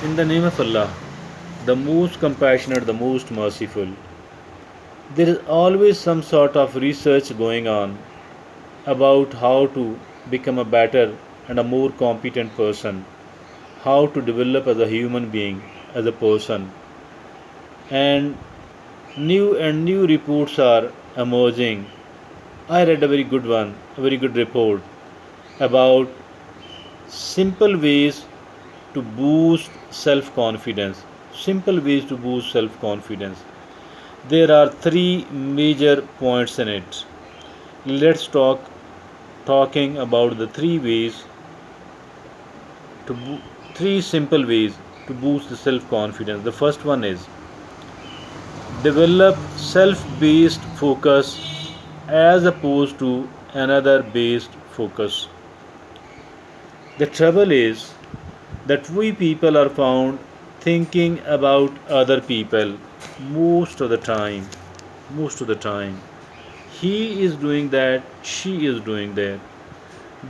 In the name of Allah, the most compassionate, the most merciful. There is always some sort of research going on about how to become a better and a more competent person, how to develop as a human being, as a person. And new reports are emerging. I read a very good one, a very good report about simple ways to boost self confidence. Simple ways to boost self confidence. There are three major points in it. Let's talking about the to three simple ways to boost the self confidence. The first one is develop self based focus as opposed to another based focus. The trouble is that we people are found thinking about other people most of the time. Most of the time. He is doing that, she is doing that.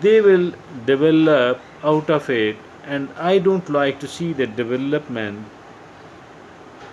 They will develop out of it, and I don't like to see that development,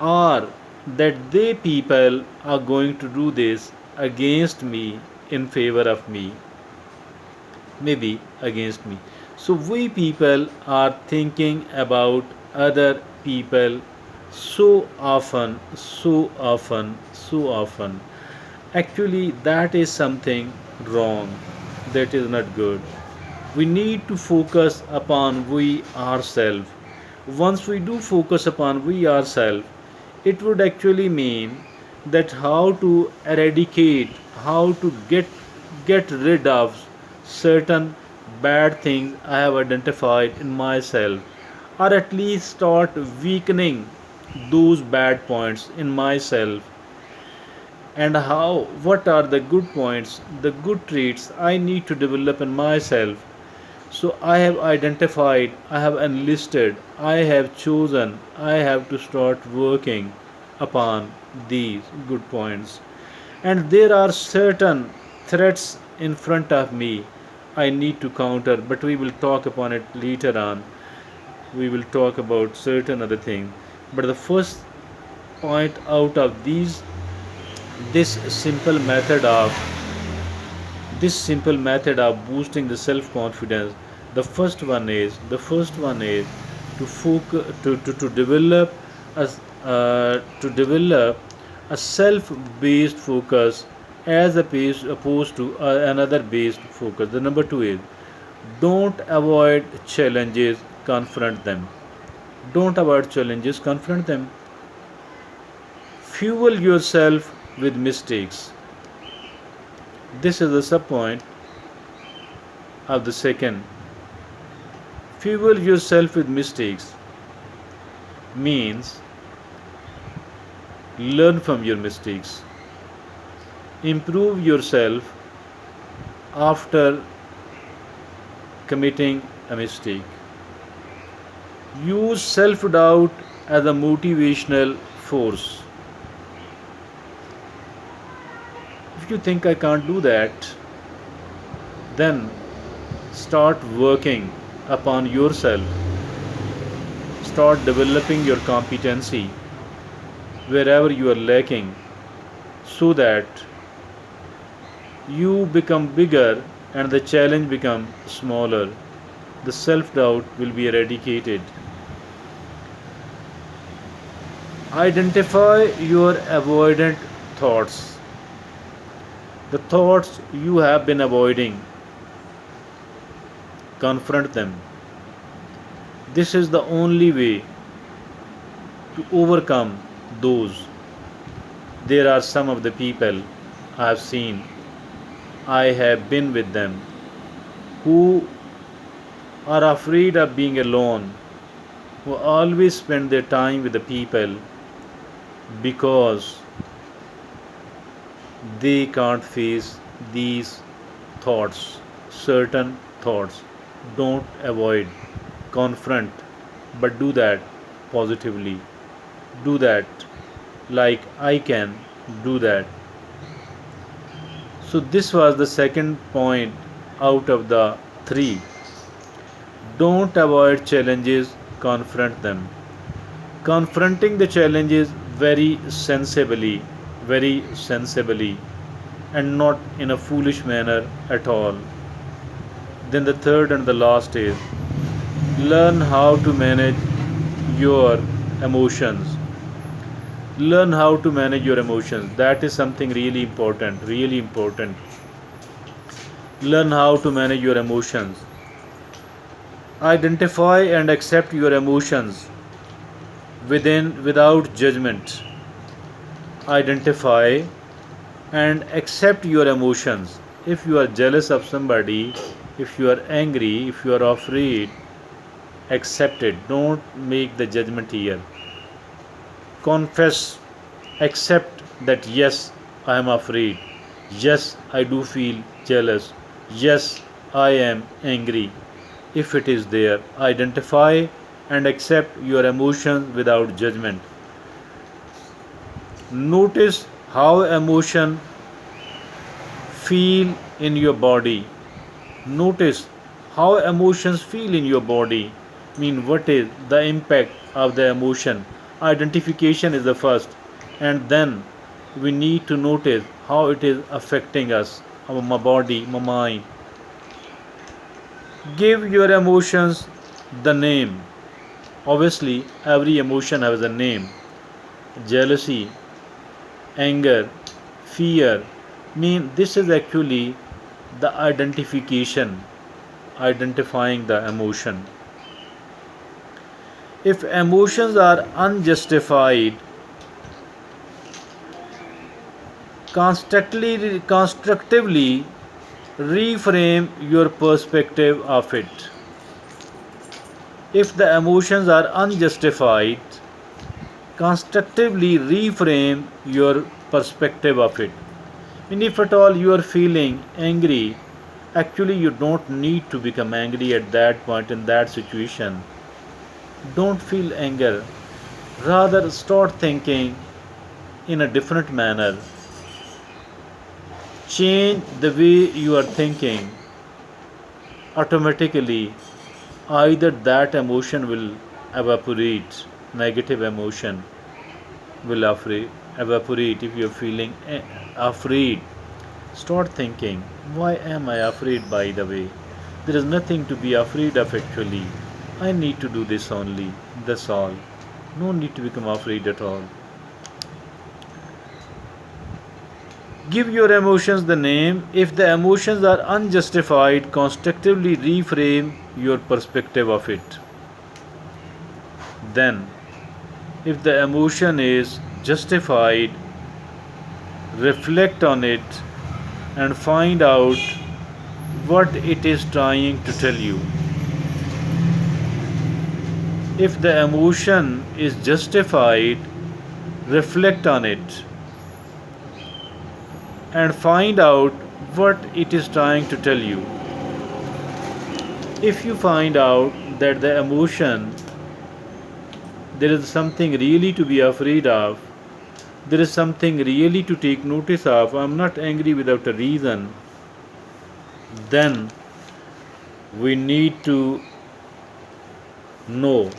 or that they people are going to do this against me in favor of me, maybe against me. So we people are thinking about other people so often, so often, so often. Actually, that is something wrong. That is not good. We need to focus upon we ourselves. Once we do focus upon we ourselves, it would actually mean that how to eradicate, how to get rid of certain bad things I have identified in myself, or at least start weakening those bad points in myself, and how what are the good points, the good traits I need to develop in myself. So I have identified, I have enlisted, I have chosen, I have to start working upon these good points. And there are certain threats in front of me I need to counter, but we will talk upon it later on. We will talk about certain other things. But the first point out of this simple method of this simple method of boosting the self confidence, the first one is to focus to develop a to develop a self based focus as opposed to another based focus. The number two is don't avoid challenges, confront them. Don't avoid challenges, confront them. Fuel yourself with mistakes. This is the sub point of the second. Fuel yourself with mistakes means learn from your mistakes. Improve yourself after committing a mistake. Use self doubt as a motivational force. If you think I can't do that, then start working upon yourself. Start developing your competency wherever you are lacking, so that you become bigger and the challenge become smaller. The self doubt will be eradicated. Identify your avoidant thoughts. The thoughts you have been avoiding, confront them. This is the only way to overcome those. There are some of the people I have seen, I have been with them, who are afraid of being alone, who always spend their time with the people because they can't face these thoughts, certain thoughts. Don't avoid, confront, but do that positively. Do that like I can do that. So, this was the second point out of the three. Don't avoid challenges, confront them. Confronting the challenges very sensibly, and not in a foolish manner at all. Then the third and the last is learn how to manage your emotions. Learn how to manage your emotions. That is something really important, really important. Learn how to manage your emotions. Identify and accept your emotions without judgment. Identify and accept your emotions. If you are jealous of somebody, if you are angry, if you are afraid, accept it. Don't make the judgment here. Confess, accept that yes, I am afraid. Yes, I do feel jealous. Yes, I am angry. If it is there, identify and accept your emotions without judgment. Notice how emotion feel in your body. Notice how emotions feel in your body. What is the impact of the emotion? Identification is the first, and then we need to notice how it is affecting us, my body, my mind. Give your emotions the name. Obviously, every emotion has a name. Jealousy, anger, fear. This is actually the identification, identifying the emotion. If emotions are unjustified, constructively reframe your perspective of it. If the emotions are unjustified, constructively reframe your perspective of it. If at all you are feeling angry, actually you don't need to become angry at that point in that situation. Don't feel anger. Rather, start thinking in a different manner. Change the way you are thinking. Automatically, either that emotion will evaporate, negative emotion will evaporate. If you are feeling afraid, start thinking, why am I afraid, by the way? There is nothing to be afraid of actually. I need to do this only. That's all. No need to become afraid at all. Give your emotions the name. If the emotions are unjustified, constructively reframe your perspective of it. Then, if the emotion is justified, reflect on it and find out what it is trying to tell you. If the emotion is justified, reflect on it and find out what it is trying to tell you. If you find out that the emotion, there is something really to be afraid of, there is something really to take notice of, I am not angry without a reason, then we need to know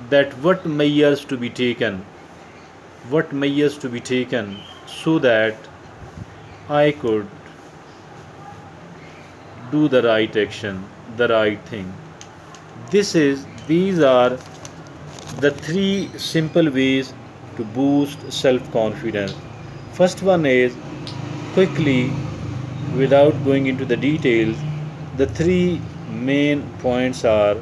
that what measures to be taken, so that I could do the right action, the right thing. These are the three simple ways to boost self-confidence. First one is quickly, without going into the details, the three main points are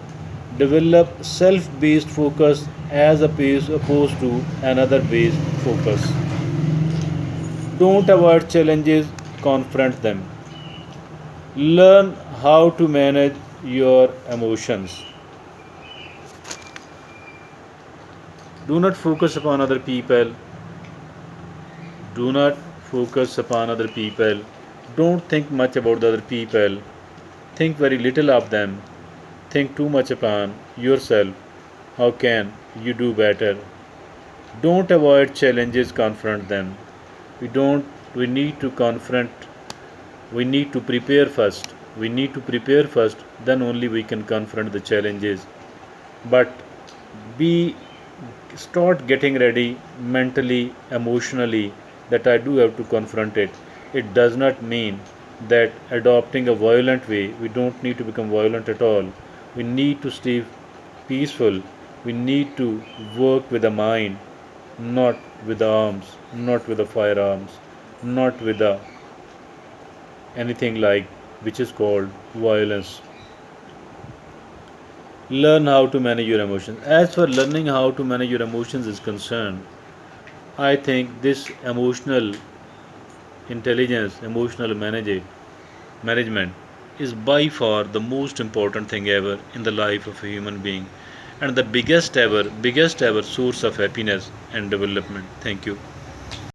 develop self-based focus as opposed to another based focus. Don't avoid challenges, confront them. Learn how to manage your emotions. Do not focus upon other people. Do not focus upon other people. Don't think much about the other people. Think very little of them. Think too much upon yourself. How can you do better? Don't avoid challenges, confront them. We need to confront, we need to prepare first. Then only we can confront the challenges. But Be start getting ready mentally, emotionally, that I do have to confront it. It does not mean that adopting a violent way, we don't need to become violent at all. We need to stay peaceful. We need to work with the mind, not with the arms, not with the firearms, not with the anything like which is called violence. Learn how to manage your emotions. As for learning how to manage your emotions is concerned, I think this emotional intelligence, emotional management is by far the most important thing ever in the life of a human being, and the biggest ever source of happiness and development. Thank you.